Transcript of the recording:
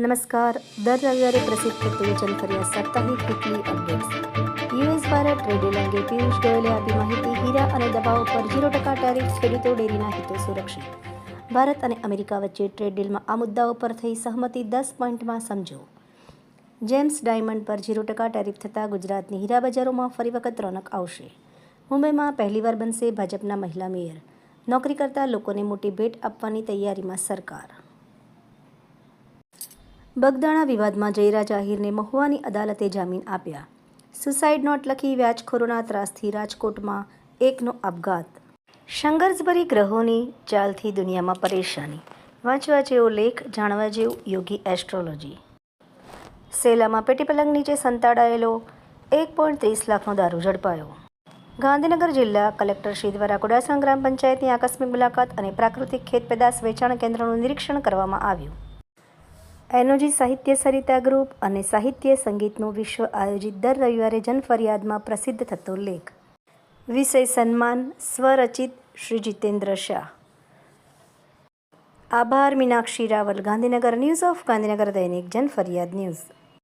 नमस्कार. दर રવિવારે પ્રસિદ્ધ થતું જનફરિયાદ સાપ્તાહિક વીકલી અપડેટ્સ. યુએસ દ્વારા ટ્રેડ ડીલ અંગે પિયુષ ગોયલે આપી માહિતી. હીરા અને દવાઓ પર 0% ટેરિફ, ખેડૂતો ડેરીના હિતો સુરક્ષિત. ભારત અને અમેરિકા વચ્ચે ટ્રેડ ડીલમાં આ મુદ્દાઓ પર થઈ સહમતિ. 10 પોઈન્ટમાં સમજો. જેમ્સ ડાયમંડ પર 0% ટેરિફ થતાં ગુજરાતની હીરા બજારોમાં ફરી વખત રોનક આવશે. મુંબઈમાં પહેલીવાર બનશે ભાજપના મહિલા મેયર. નોકરી કરતા લોકોને મોટી ભેટ આપવાની તૈયારીમાં સરકાર. બગદાણા વિવાદમાં જયરાજ આહિરને મહુવાની અદાલતે જામીન આપ્યા. સુસાઇડ નોટ લખી વ્યાજખોરોના ત્રાસથી રાજકોટમાં એકનો આપઘાત. સંઘર્ષભરી ગ્રહોની ચાલથી દુનિયામાં પરેશાની. વાંચવા જેવો લેખ, જાણવા જેવું યોગી એસ્ટ્રોલોજી. સેલામાં પેટી પલંગ નીચે સંતાડાયેલો 1.30 લાખનો દારૂ ઝડપાયો. ગાંધીનગર જિલ્લા કલેક્ટરશ્રી દ્વારા કુડાસણ ગ્રામ પંચાયતની આકસ્મિક મુલાકાત અને પ્રાકૃતિક ખેત પેદાશ વેચાણ કેન્દ્રનું નિરીક્ષણ કરવામાં આવ્યું. એનોજી સાહિત્ય સરિતા ગ્રુપ અને સાહિત્ય સંગીતનું વિશ્વ આયોજિત દર રવિવારે જનફરિયાદમાં પ્રસિદ્ધ થતો લેખ. વિષય સન્માન. સ્વરચિત શ્રી જીતેન્દ્ર શાહ. આભાર. મીનાક્ષી રાવલ, ગાંધીનગર. ન્યૂઝ ઓફ ગાંધીનગર દૈનિક જનફરિયાદ ન્યૂઝ.